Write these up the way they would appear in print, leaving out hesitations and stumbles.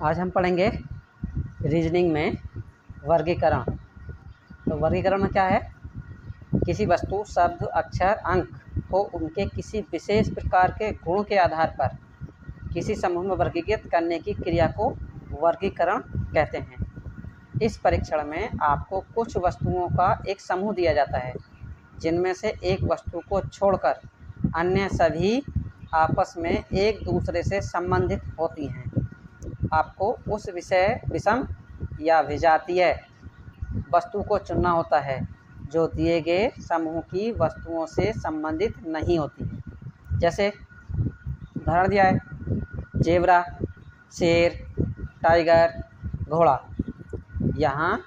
आज हम पढ़ेंगे रीजनिंग में वर्गीकरण। तो वर्गीकरण में क्या है, किसी वस्तु, शब्द, अक्षर, अंक को उनके किसी विशेष प्रकार के गुण के आधार पर किसी समूह में वर्गीकृत करने की क्रिया को वर्गीकरण कहते हैं। इस परीक्षण में आपको कुछ वस्तुओं का एक समूह दिया जाता है जिनमें से एक वस्तु को छोड़कर अन्य सभी आपस में एक दूसरे से संबंधित होती हैं। आपको उस विषम या विजातीय वस्तु को चुनना होता है जो दिए गए समूह की वस्तुओं से संबंधित नहीं होती है। जैसे उदाहरण दिया है, जेब्रा, शेर, टाइगर, घोड़ा। यहाँ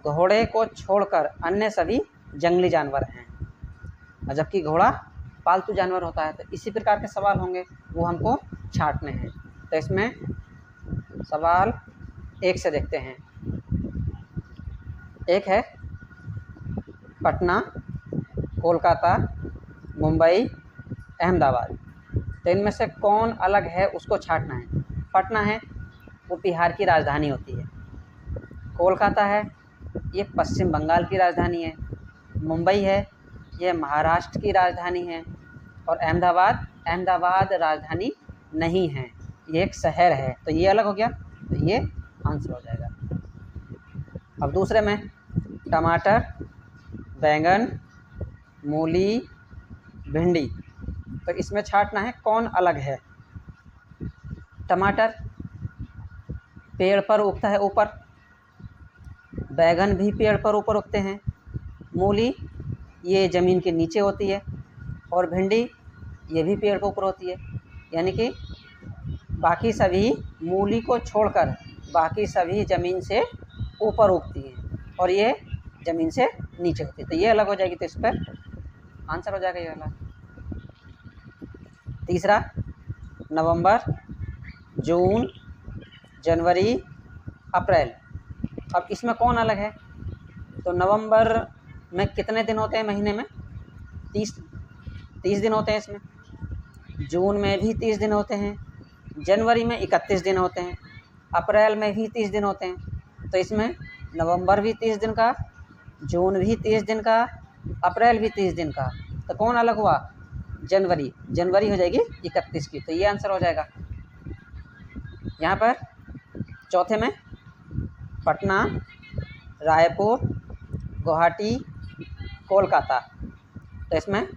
घोड़े को छोड़कर अन्य सभी जंगली जानवर हैं, जबकि घोड़ा पालतू जानवर होता है। तो इसी प्रकार के सवाल होंगे, वो हमको छांटने हैं। तो इसमें सवाल एक से देखते हैं। एक है पटना, कोलकाता, मुंबई, अहमदाबाद। तो इनमें से कौन अलग है उसको छांटना है। पटना है, वो बिहार की राजधानी होती है। कोलकाता है, ये पश्चिम बंगाल की राजधानी है। मुंबई है, ये महाराष्ट्र की राजधानी है। और अहमदाबाद राजधानी नहीं है, ये एक शहर है। तो ये अलग हो गया, तो ये आंसर हो जाएगा। अब दूसरे में टमाटर, बैंगन, मूली, भिंडी। तो इसमें छांटना है कौन अलग है। टमाटर पेड़ पर उगता है ऊपर, बैंगन भी पेड़ पर ऊपर उगते हैं, मूली ये ज़मीन के नीचे होती है, और भिंडी ये भी पेड़ पर ऊपर होती है। यानी कि बाकी सभी मूली को छोड़कर बाकी सभी ज़मीन से ऊपर उगती हैं और ये ज़मीन से नीचे होती है। तो ये अलग हो जाएगी, तो इस पर आंसर हो जाएगा ये वाला। तीसरा, नवंबर, जून, जनवरी, अप्रैल। अब इसमें कौन अलग है। तो नवंबर में कितने दिन होते हैं महीने में? 30 दिन होते हैं इसमें। जून में भी 30 दिन होते हैं, जनवरी में 31 दिन होते हैं, अप्रैल में भी 30 दिन होते हैं। तो इसमें नवंबर भी 30 दिन का, जून भी 30 दिन का, अप्रैल भी 30 दिन का। तो कौन अलग हुआ? जनवरी हो जाएगी 31 की। तो ये आंसर हो जाएगा। यहाँ पर चौथे में पटना, रायपुर, गुवाहाटी, कोलकाता। तो इसमें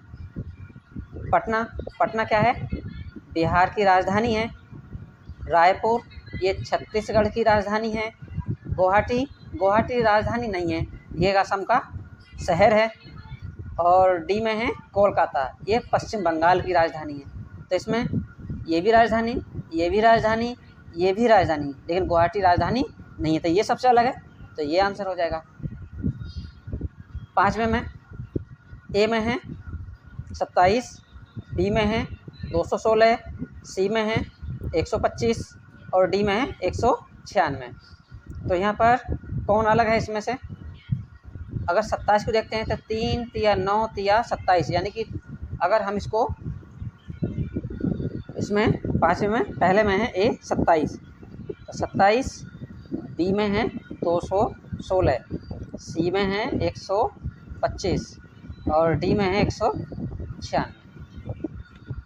पटना क्या है? बिहार की राजधानी है। रायपुर ये छत्तीसगढ़ की राजधानी है। गुवाहाटी राजधानी नहीं है, ये असम का शहर है। और डी में है कोलकाता, ये पश्चिम बंगाल की राजधानी है। तो इसमें ये भी राजधानी, ये भी राजधानी, ये भी राजधानी, लेकिन गुवाहाटी राजधानी नहीं है। तो ये सबसे अलग है, तो ये आंसर हो जाएगा। पाँचवें में ए में है 27, बी में है 216, सी में है 125 और डी में है 196। तो यहाँ पर कौन अलग है इसमें से? अगर 27 को देखते हैं तो 3 तिया 9 तिया 27, यानी कि अगर हम इसको इसमें पाँचवें में पहले में है ए 27, तो 27, बी में है 216, सी में है 125 और डी में है 196।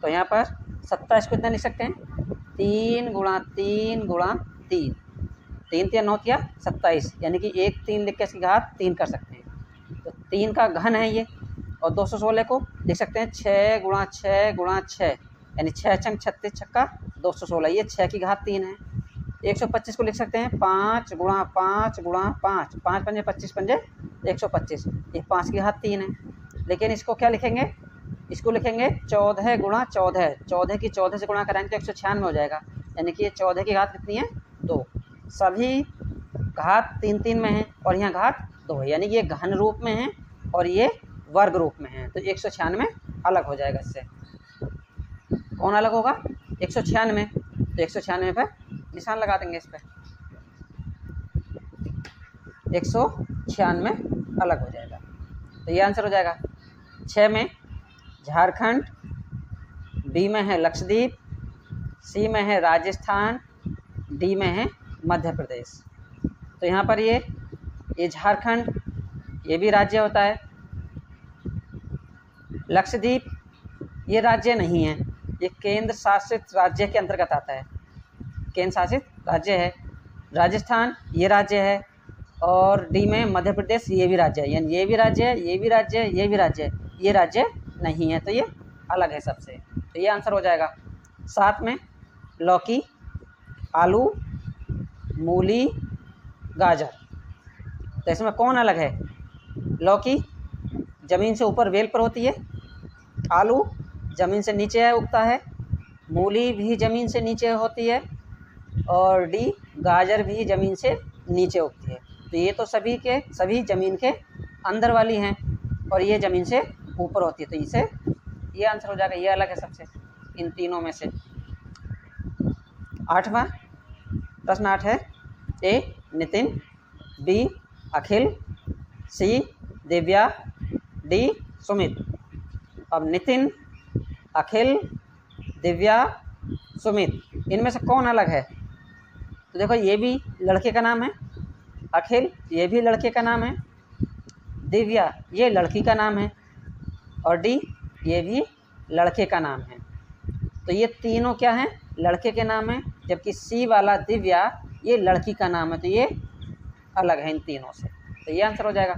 तो यहाँ पर 27 को इतना लिख सकते हैं, 3 गुणा 3 गुणा 3, 3 तिया 9 तिया 27, यानी कि 1 3 लिख के इसकी घात 3 कर सकते हैं। तो 3 का घन है ये। और 216 को लिख सकते हैं 6 गुणा 6 गुणा 6, यानी 6 छंग 36 छक्का 216, ये 6 की घात 3 है। 125 को लिख सकते हैं 5 गुणा 5 गुणा 5, 5 पंजे 25 पंजे 125, ये 5 की घात 3 है। लेकिन इसको क्या लिखेंगे? इसको लिखेंगे 14 गुणा 14, 14 की 14 से गुणा कराएंगे तो 196 हो जाएगा। यानी कि ये 14 की घात कितनी है? 2। सभी घात 3 में है और यहाँ घात 2 है, यानी कि ये घन रूप में है और ये वर्ग रूप में है। तो 196 अलग हो जाएगा इससे। कौन अलग होगा? 196। तो 196 पर निशान लगा देंगे इस पर, 196 अलग हो जाएगा। तो ये आंसर हो जाएगा। 6 में झारखंड, बी में है लक्षद्वीप, सी में है राजस्थान, डी में है मध्य प्रदेश। तो यहाँ पर ये झारखंड, ये भी राज्य होता है। लक्षद्वीप ये राज्य नहीं है, ये केंद्र शासित राज्य के अंतर्गत आता है, केंद्र शासित राज्य है। राजस्थान ये राज्य है, और डी में मध्य प्रदेश ये भी राज्य है, यानी ये भी राज्य है, ये भी राज्य है, ये भी राज्य है, ये राज्य नहीं है, तो ये अलग है सबसे। तो ये आंसर हो जाएगा। साथ में लौकी, आलू, मूली, गाजर, तो इसमें कौन अलग है? लौकी ज़मीन से ऊपर वेल पर होती है, आलू ज़मीन से नीचे है, उगता है, मूली भी ज़मीन से नीचे होती है, और डी गाजर भी ज़मीन से नीचे उगती है। तो ये तो सभी ज़मीन के अंदर वाली हैं, और ये ज़मीन से ऊपर होती है, तो इसे ये आंसर हो जाएगा, ये अलग है सबसे इन तीनों में से। 8वां प्रश्न 8 है, ए नितिन, बी अखिल, सी दिव्या, डी सुमित। अब नितिन, अखिल, दिव्या, सुमित, इनमें से कौन अलग है? तो देखो ये भी लड़के का नाम है, अखिल ये भी लड़के का नाम है, दिव्या ये लड़की का नाम है, और डी ये भी लड़के का नाम है। तो ये तीनों क्या हैं? लड़के के नाम हैं, जबकि सी वाला दिव्या ये लड़की का नाम है, तो ये अलग है इन तीनों से। तो ये आंसर हो जाएगा।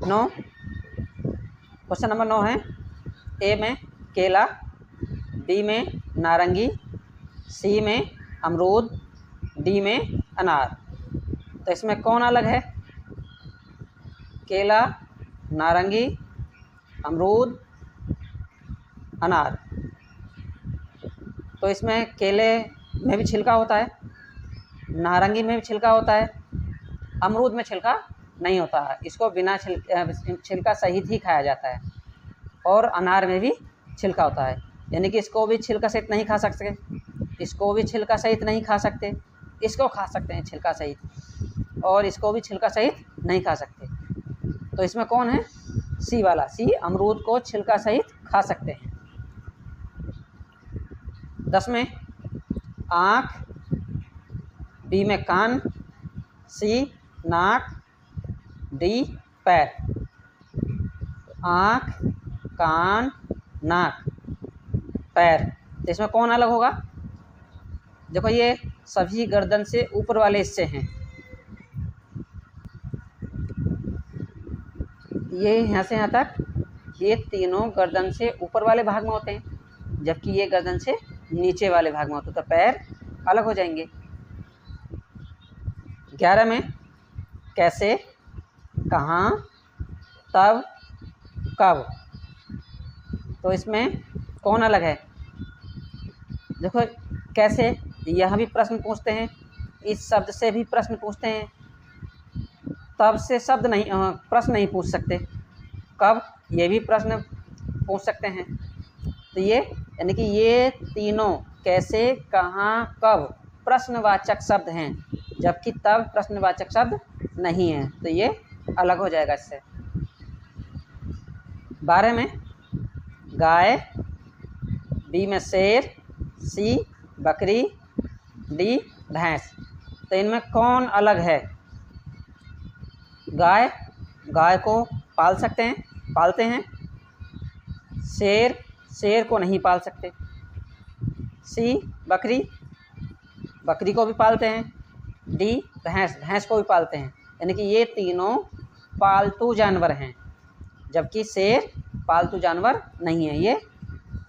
9, क्वेश्चन नंबर 9 है, ए में केला, बी में नारंगी, सी में अमरूद, डी में अनार। तो इसमें कौन अलग है? केला, नारंगी, अमरूद, अनार। तो इसमें केले में भी छिलका होता है, नारंगी में भी छिलका होता है, अमरूद में छिलका नहीं होता है, इसको बिना छिलका सहित ही खाया जाता है, और अनार में भी छिलका होता है, यानी कि इसको भी छिलका सहित नहीं खा सकते, इसको भी छिलका सहित नहीं खा सकते, इसको खा सकते हैं छिलका सहित, और इसको भी छिलका सहित नहीं खा सकते। तो इसमें कौन है? सी वाला, सी अमरूद को छिलका सहित खा सकते हैं। 10 में आँख, बी में कान, सी नाक, डी पैर। आँख, कान, नाक, पैर, तो इसमें कौन अलग होगा? देखो ये सभी गर्दन से ऊपर वाले हिस्से हैं, ये यहाँ से यहाँ तक, ये तीनों गर्दन से ऊपर वाले भाग में होते हैं, जबकि ये गर्दन से नीचे वाले भाग में होते हैं, तो पैर अलग हो जाएंगे। 11 में कैसे, कहाँ, तब, कब। तो इसमें कौन अलग है? देखो कैसे, यह भी प्रश्न पूछते हैं, इस शब्द से भी प्रश्न पूछते हैं, तब से प्रश्न नहीं पूछ सकते, कब ये भी प्रश्न पूछ सकते हैं। तो ये यानी कि ये तीनों कैसे, कहाँ, कब प्रश्नवाचक शब्द हैं, जबकि तब प्रश्नवाचक शब्द नहीं है, तो ये अलग हो जाएगा इससे। 12 में गाय, बी में शेर, सी बकरी, डी भैंस। तो इनमें कौन अलग है? गाय को पालते हैं, शेर को नहीं पाल सकते, सी बकरी को भी पालते हैं, डी भैंस को भी पालते हैं, यानी कि ये तीनों पालतू जानवर हैं, जबकि शेर पालतू जानवर नहीं है, ये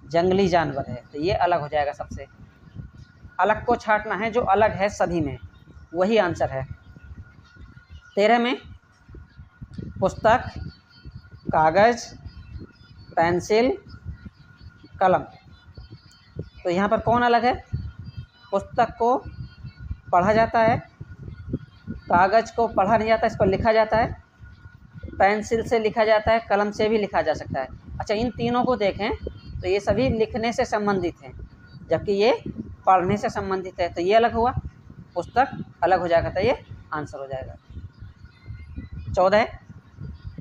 जंगली जानवर है, तो ये अलग हो जाएगा सबसे। अलग को छांटना है, जो अलग है सभी में, वही आंसर है। 13 में पुस्तक, कागज़, पेंसिल, कलम। तो यहाँ पर कौन अलग है? पुस्तक को पढ़ा जाता है, कागज़ को पढ़ा नहीं जाता, इस पर लिखा जाता है, पेंसिल से लिखा जाता है, कलम से भी लिखा जा सकता है। अच्छा, इन तीनों को देखें तो ये सभी लिखने से संबंधित हैं, जबकि ये पढ़ने से संबंधित है, तो ये अलग हुआ, पुस्तक अलग हो जाएगा, तो ये आंसर हो जाएगा। 14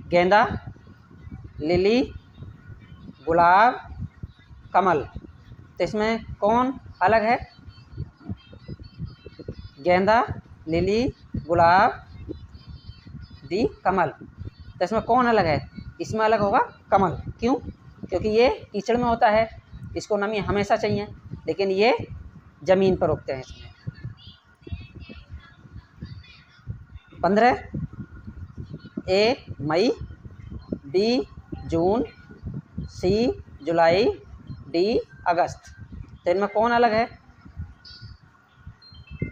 गेंदा, लिली, गुलाब, कमल। तो इसमें कौन अलग है? गेंदा, लिली, गुलाब, डी कमल। तो इसमें कौन अलग है? इसमें अलग होगा कमल। क्यों? क्योंकि ये कीचड़ में होता है, इसको नमी हमेशा चाहिए, लेकिन ये ज़मीन पर उगते हैं। इसमें 15 ए मई, बी जून, सी जुलाई, डी अगस्त। तो इनमें कौन अलग है?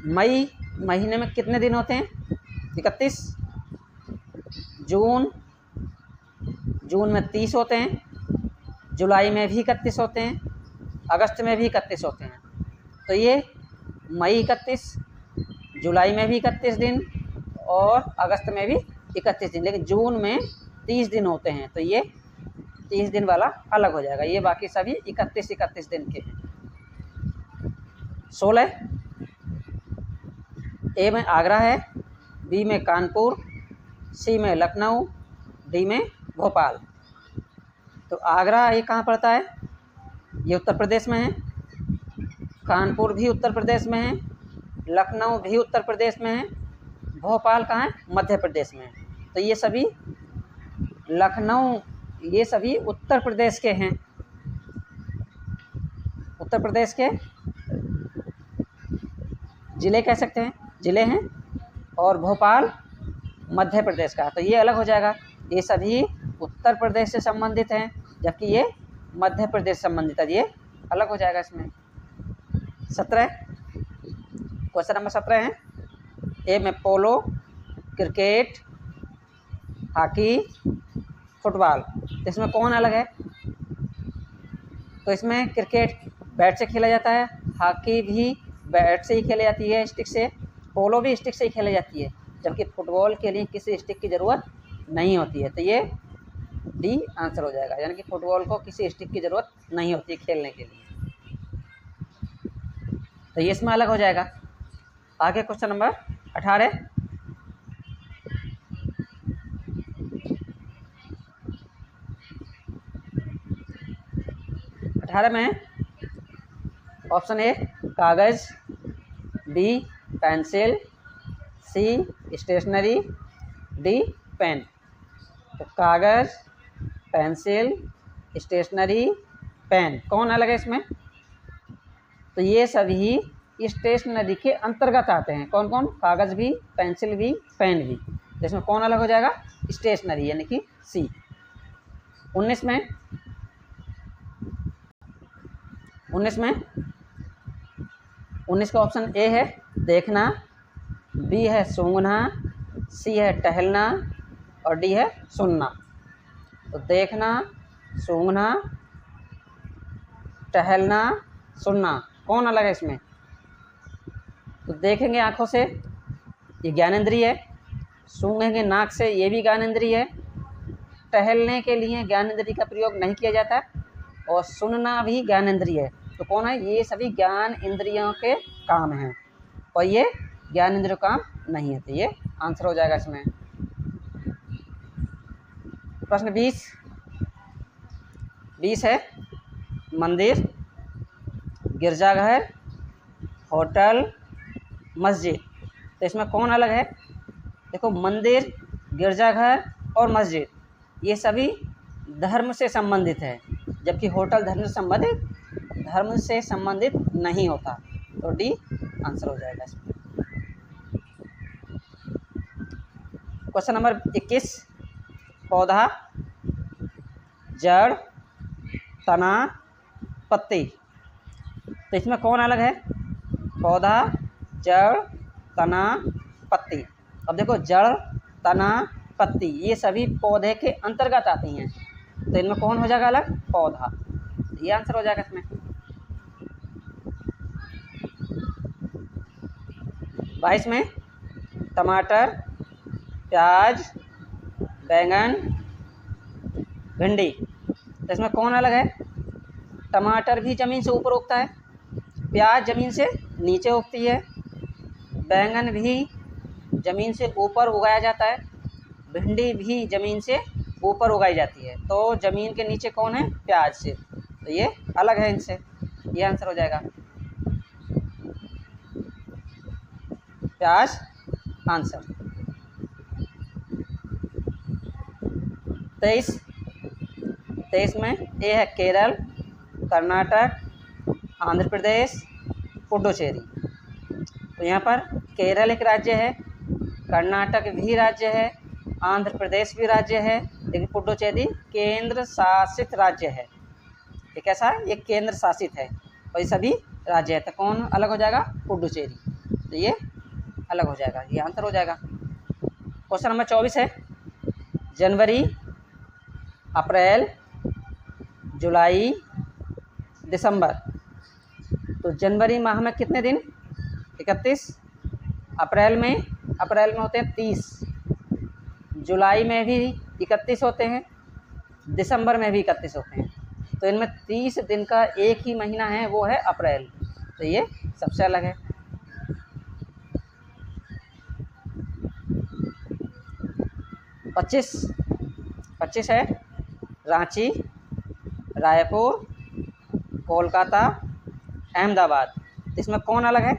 मई महीने में कितने दिन होते हैं? 31। जून में 30 होते हैं, जुलाई में भी 31 होते हैं, अगस्त में भी 31 होते हैं। तो ये मई 31, जुलाई में भी 31 दिन और अगस्त में भी 31 दिन, लेकिन जून में 30 दिन होते हैं। तो ये 30 दिन वाला अलग हो जाएगा। ये बाकी सभी 31 दिन के हैं। 16 ए में आगरा है, बी में कानपुर, सी में लखनऊ, डी में भोपाल। तो आगरा ये कहाँ पड़ता है? ये उत्तर प्रदेश में है। कानपुर भी उत्तर प्रदेश में है, लखनऊ भी उत्तर प्रदेश में है, भोपाल कहाँ है? मध्य प्रदेश में है। तो ये सभी लखनऊ, ये सभी उत्तर प्रदेश के हैं, उत्तर प्रदेश के ज़िले कह सकते हैं, ज़िले हैं। और भोपाल मध्य प्रदेश का। तो ये अलग हो जाएगा। ये सभी उत्तर प्रदेश से संबंधित हैं, जबकि ये मध्य प्रदेश से संबंधित है। ये अलग हो जाएगा इसमें। 17 क्वेश्चन नंबर 17 है। ए में पोलो, क्रिकेट, हॉकी, फुटबॉल। तो इसमें कौन अलग है? तो इसमें क्रिकेट बैट से खेला जाता है, हॉकी भी बैट से ही खेली जाती है, स्टिक से, पोलो भी स्टिक से ही खेली जाती है, जबकि फुटबॉल के लिए किसी स्टिक की ज़रूरत नहीं होती है। तो ये डी आंसर हो जाएगा, यानी कि फुटबॉल को किसी स्टिक की ज़रूरत नहीं होती है खेलने के लिए। तो ये इसमें अलग हो जाएगा। आगे क्वेश्चन नंबर 18। में ऑप्शन ए कागज़, बी पेंसिल, सी स्टेशनरी, डी पेन। तो कागज़, पेंसिल, स्टेशनरी, पेन, कौन अलग है इसमें? तो ये सभी स्टेशनरी के अंतर्गत आते हैं। कौन कौन? कागज़ भी, पेंसिल भी, पेन भी। तो इसमें कौन अलग हो जाएगा? स्टेशनरी, यानी कि सी। 19 का ऑप्शन ए है देखना, बी है सूंघना, सी है टहलना और डी है सुनना। तो देखना, सूंघना, टहलना, सुनना, कौन अलग है इसमें? तो देखेंगे आँखों से, ये ज्ञानेंद्रिय है। सूंघेंगे नाक से, ये भी ज्ञानेंद्रिय है। टहलने के लिए ज्ञानेंद्रिय का प्रयोग नहीं किया जाता, और सुनना भी ज्ञानेंद्रिय है। तो कौन है? ये सभी ज्ञान इंद्रियों के काम हैं, और ये ज्ञान इंद्रियों काम नहीं है। तो ये आंसर हो जाएगा इसमें। प्रश्न 20 है मंदिर, गिरजाघर, होटल, मस्जिद। तो इसमें कौन अलग है? देखो, मंदिर, गिरजाघर और मस्जिद ये सभी धर्म से संबंधित है, जबकि होटल धर्म से संबंधित नहीं होता। तो डी आंसर हो जाएगा इसमें। Question number 21। पौधा, जड़, तना, पत्ती। तो इसमें कौन अलग है? पौधा, जड़, तना, पत्ती। अब देखो, जड़, तना, पत्ती ये सभी पौधे के अंतर्गत आती हैं। तो इनमें कौन हो जाएगा अलग? पौधा। ये आंसर हो जाएगा इसमें। 22 में टमाटर, प्याज, बैंगन, भिंडी। तो इसमें कौन अलग है? टमाटर भी ज़मीन से ऊपर उगता है, प्याज ज़मीन से नीचे उगती है, बैंगन भी ज़मीन से ऊपर उगाया जाता है, भिंडी भी ज़मीन से ऊपर उगाई जाती है। तो ज़मीन के नीचे कौन है? प्याज से। तो ये अलग है इनसे। ये आंसर हो जाएगा। प्याज आंसर। 23 में ए है केरल, कर्नाटक, आंध्र प्रदेश, पुडुचेरी। तो यहाँ पर केरल एक राज्य है, कर्नाटक भी राज्य है, आंध्र प्रदेश भी राज्य है, लेकिन पुडुचेरी केंद्र शासित राज्य है। ये कैसा है? ये केंद्र शासित है और ये सभी राज्य है। तो कौन अलग हो जाएगा? पुडुचेरी। तो ये अलग हो जाएगा, ये आंसर हो जाएगा। क्वेश्चन नंबर 24 है जनवरी, अप्रैल, जुलाई, दिसंबर। तो जनवरी माह में कितने दिन? 31। अप्रैल में होते हैं 30, जुलाई में भी 31 होते हैं, दिसंबर में भी 31 होते हैं। तो इनमें 30 दिन का एक ही महीना है, वो है अप्रैल। तो ये सबसे अलग है। 25 है रांची, रायपुर, कोलकाता, अहमदाबाद। इसमें कौन अलग है?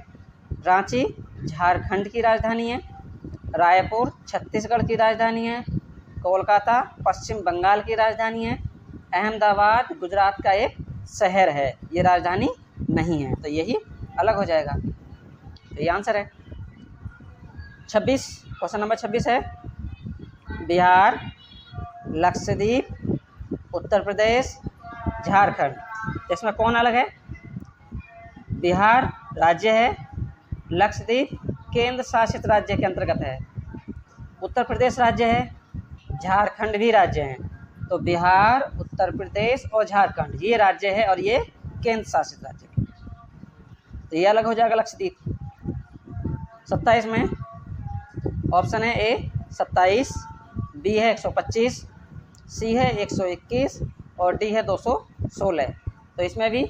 रांची झारखंड की राजधानी है, रायपुर छत्तीसगढ़ की राजधानी है, कोलकाता पश्चिम बंगाल की राजधानी है, अहमदाबाद गुजरात का एक शहर है, ये राजधानी नहीं है। तो यही अलग हो जाएगा। तो ये आंसर है। 26, क्वेश्चन नंबर 26 है बिहार, लक्षद्वीप, उत्तर प्रदेश, झारखंड। इसमें कौन अलग है? बिहार राज्य है, लक्षद्वीप केंद्र शासित राज्य के अंतर्गत है, उत्तर प्रदेश राज्य है, झारखंड भी राज्य है। तो बिहार, उत्तर प्रदेश और झारखंड ये राज्य है और ये केंद्र शासित राज्य है। तो ये अलग हो जाएगा लक्षद्वीप। 27 में ऑप्शन है ए 27, बी है 125, सी है 121 और डी है 216। तो इसमें भी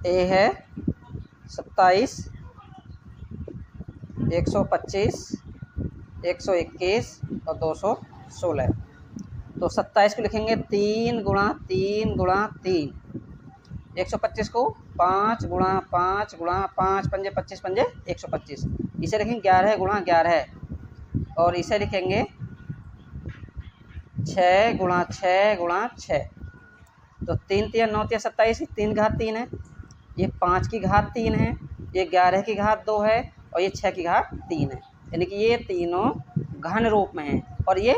ए है 27, 125, 121 और 216। तो 27 को लिखेंगे 3 गुणा 3 गुणा 3, 125 को 5 गुणा 5 गुणा 5 पंजे 25 पंजे 125। इसे लिखेंगे 11 गुणा 11 और इसे लिखेंगे 6 गुणा 6 गुणा 6। तो 3 3 9 3 27, 3 घात 3 है, ये 5 की घात 3 है, ये 11 की घात 2 है और ये 6 की घात 3 है। यानी कि ये तीनों घन रूप में हैं और ये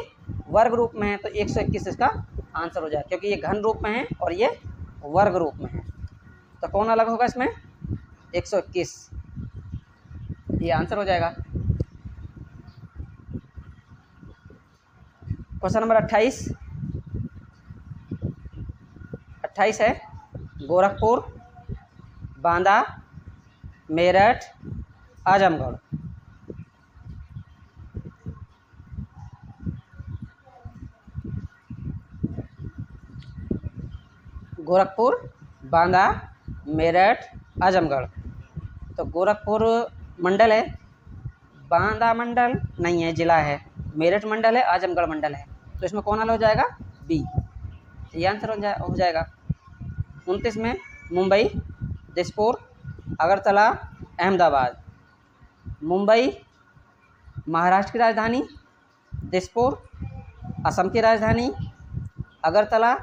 वर्ग रूप में है। तो 121 इसका आंसर हो जाएगा, क्योंकि ये घन रूप में है और ये वर्ग रूप में है। तो कौन अलग होगा इसमें? 121, ये आंसर हो जाएगा। क्वेश्चन नंबर 28 है गोरखपुर, बांदा, मेरठ, आजमगढ़। गोरखपुर, बांदा, मेरठ, आजमगढ़। तो गोरखपुर मंडल है, बांदा मंडल नहीं है, जिला है, मेरठ मंडल है, आजमगढ़ मंडल है। तो इसमें कौन अलग हो जाएगा? बी। ये आंसर हो जाएगा। 29 में मुंबई, दिसपुर, अगरतला, अहमदाबाद। मुंबई महाराष्ट्र की राजधानी, दिसपुर असम की राजधानी, अगरतला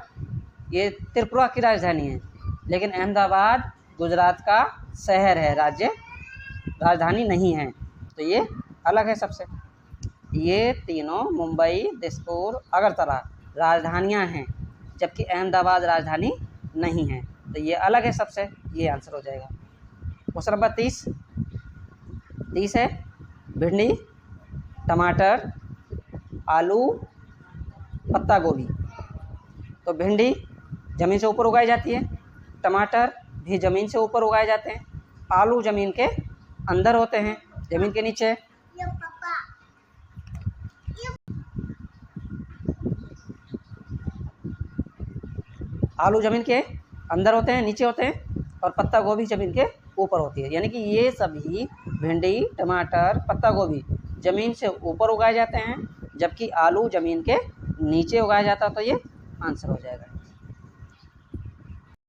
ये त्रिपुरा की राजधानी है, लेकिन अहमदाबाद गुजरात का शहर है, राजधानी नहीं है। तो ये अलग है सबसे। ये तीनों मुंबई, दिसपुर, अगरतला राजधानियां हैं, जबकि अहमदाबाद राजधानी नहीं है। तो ये अलग है सबसे, ये आंसर हो जाएगा। क्वेश्चन नंबर 30 है भिंडी, टमाटर, आलू, पत्ता गोभी। तो भिंडी ज़मीन से ऊपर उगाई जाती है, टमाटर भी ज़मीन से ऊपर उगाए जाते हैं, आलू ज़मीन के अंदर होते हैं, ज़मीन के नीचे। आलू ज़मीन के अंदर होते हैं, नीचे होते हैं, और पत्ता गोभी ज़मीन के ऊपर होती है। यानी कि ये सभी भिंडी, टमाटर, पत्ता गोभी ज़मीन से ऊपर उगाए जाते हैं, जबकि आलू ज़मीन के नीचे उगाया जाता है। तो ये आंसर हो जाएगा।